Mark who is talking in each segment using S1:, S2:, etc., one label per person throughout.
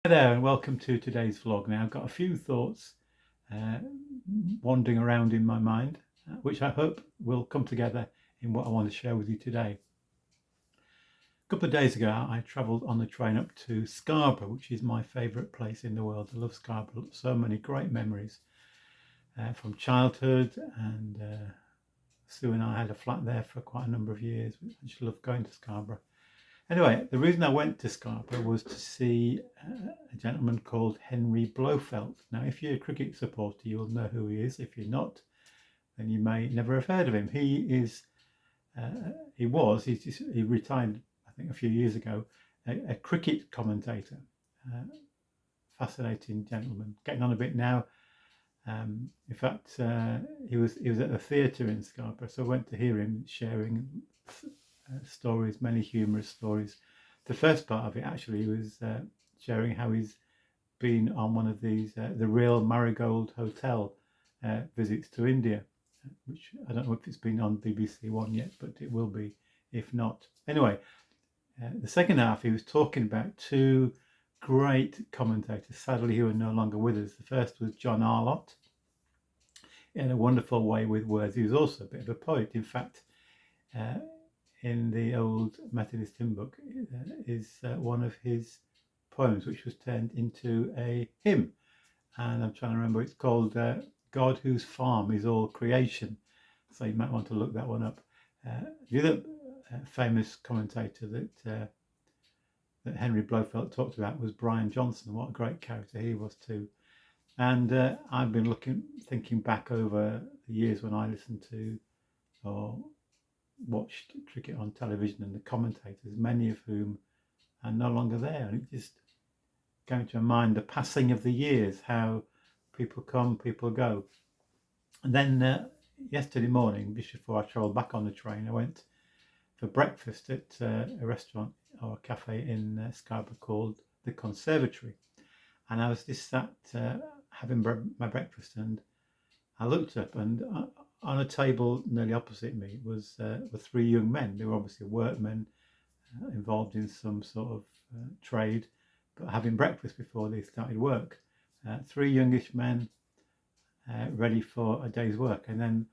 S1: Hi there, and welcome to today's vlog. Now, I've got a few thoughts uh, wandering around in my mind, which I hope will come together in what I want to share with you today. A couple of days ago, I travelled on the train up to Scarborough, which is my favourite place in the world. I love Scarborough, so many great memories from childhood, and Sue and I had a flat there for quite a number of years. I just love going to Scarborough. Anyway, the reason I went to Scarborough was to see a gentleman called Henry Blofeld. Now, if you're a cricket supporter, you'll know who he is. If you're not, then you may never have heard of him. He retired, I think, a few years ago, a cricket commentator. Fascinating gentleman, getting on a bit now. In fact, he was at the theatre in Scarborough, so I went to hear him sharing stories, many humorous stories. The first part of it actually was sharing how he's been on one of these, the Real Marigold Hotel visits to India, which I don't know if it's been on BBC One yet, but it will be if not. Anyway, the second half he was talking about two great commentators, sadly who are no longer with us. The first was John Arlott, in a wonderful way with words. He was also a bit of a poet. In fact, in the old Methodist hymn book is one of his poems, which was turned into a hymn. And I'm trying to remember, it's called God Whose Farm is All Creation. So you might want to look that one up. The other famous commentator that Henry Blofeld talked about was Brian Johnson. What a great character he was too. And I've been thinking back over the years when I listened to or watched cricket on television, and the commentators, many of whom are no longer there. And it just came to my mind the passing of the years, how people come, people go. And then yesterday morning, just before I travelled back on the train, I went for breakfast at a restaurant or a cafe in Scarborough called The Conservatory. And I was just sat having my breakfast, and I looked up, and on a table nearly opposite me were three young men. They were obviously workmen involved in some sort of trade, but having breakfast before they started work. Three youngish men ready for a day's work. And then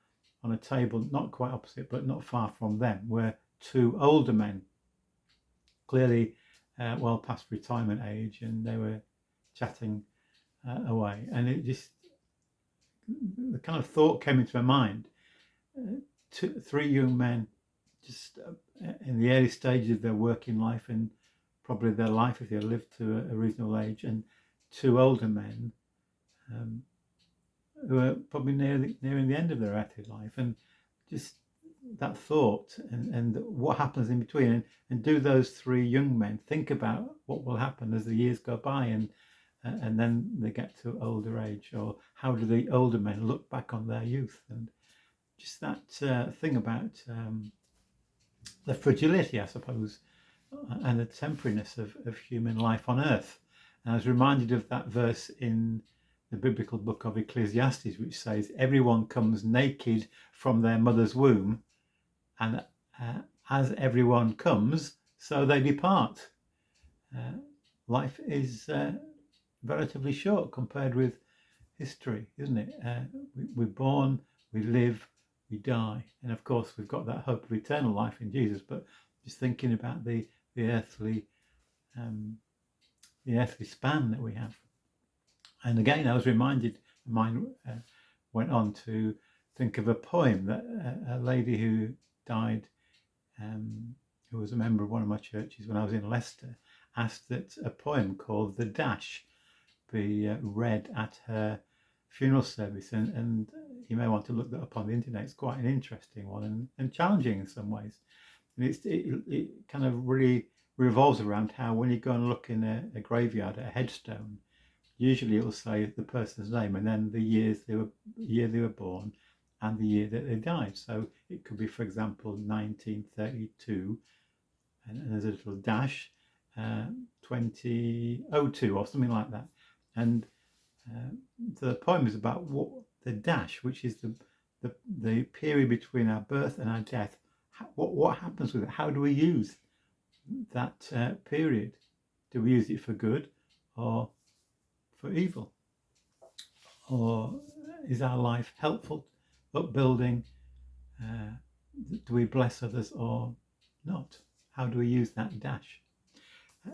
S1: on a table not quite opposite, but not far from them, were two older men, clearly well past retirement age, and they were chatting away. And it just, the kind of thought came into my mind. Three young men just in the early stages of their working life, and probably their life if they lived to a reasonable age, and two older men who are probably nearing the end of their earthly life, and just that thought and what happens in between, and do those three young men think about what will happen as the years go by, and then they get to older age, or how do the older men look back on their youth, and just that thing about the fragility, I suppose, and the temporariness of human life on earth. And I was reminded of that verse in the biblical book of Ecclesiastes, which says, everyone comes naked from their mother's womb, and as everyone comes, so they depart. Life is relatively short compared with history, isn't it? We're born, we live, we die, and of course we've got that hope of eternal life in Jesus. But just thinking about the earthly span that we have, and again I was reminded. Mine went on to think of a poem that a lady who died, who was a member of one of my churches when I was in Leicester, asked that a poem called "The Dash" be read at her funeral service, and you may want to look that up on the internet. It's quite an interesting one, and challenging in some ways. And it kind of really revolves around how, when you go and look in a graveyard at a headstone, usually it will say the person's name and then the year they were born and the year that they died. So it could be, for example, 1932, and there's a little dash, 2002 or something like that. And the poem is about what the dash, which is the period between our birth and our death. What happens with it? How do we use that period? Do we use it for good, or for evil? Or is our life helpful, upbuilding? Do we bless others or not? How do we use that dash?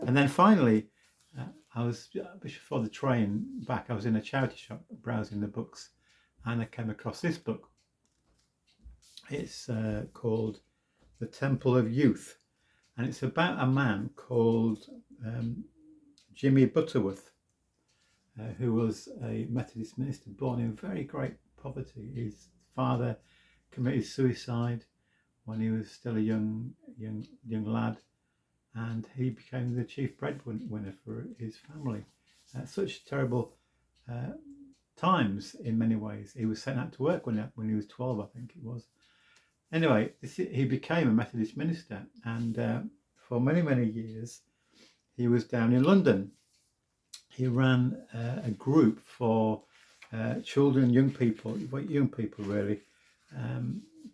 S1: And then finally, I was, before the train back, I was in a charity shop browsing the books, and I came across this book. It's called The Temple of Youth, and it's about a man called Jimmy Butterworth, who was a Methodist minister born in very great poverty. His father committed suicide when he was still a young lad, and he became the chief breadwinner for his family. Such terrible times in many ways. He was sent out to work when he was 12, I think it was. Anyway, he became a Methodist minister, and for many years he was down in London. He ran a group for children, young people really,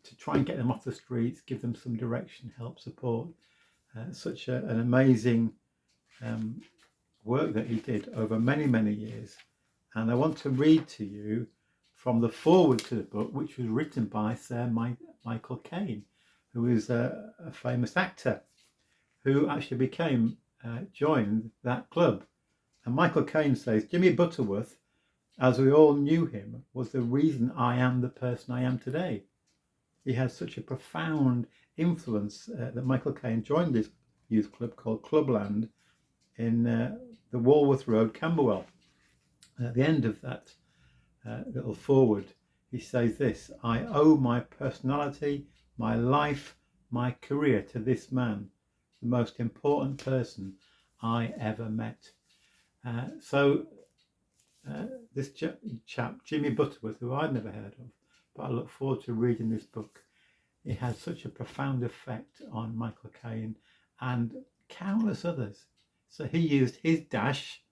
S1: to try and get them off the streets, give them some direction, help, support. Such an amazing work that he did over many years. And I want to read to you from the foreword to the book, which was written by Sir Michael Caine, who is a famous actor who actually joined that club. And Michael Caine says, Jimmy Butterworth, as we all knew him, was the reason I am the person I am today. He had such a profound influence that Michael Caine joined this youth club called Clubland in the Walworth Road, Camberwell. And at the end of that little foreword, he says this: I owe my personality, my life, my career to this man, the most important person I ever met. This chap, Jimmy Butterworth, who I'd never heard of, but I look forward to reading this book. It had such a profound effect on Michael Caine and countless others. So he used his dash.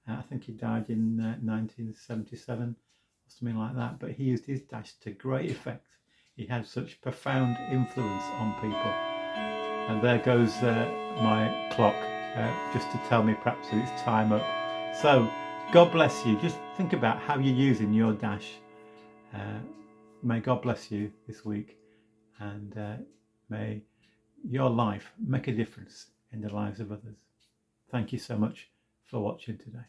S1: I think he died in 1977 or something like that. But he used his dash to great effect. He had such profound influence on people. And there goes my clock, just to tell me perhaps that it's time up. So God bless you. Just think about how you're using your dash. May God bless you this week, and may your life make a difference in the lives of others. Thank you so much for watching today.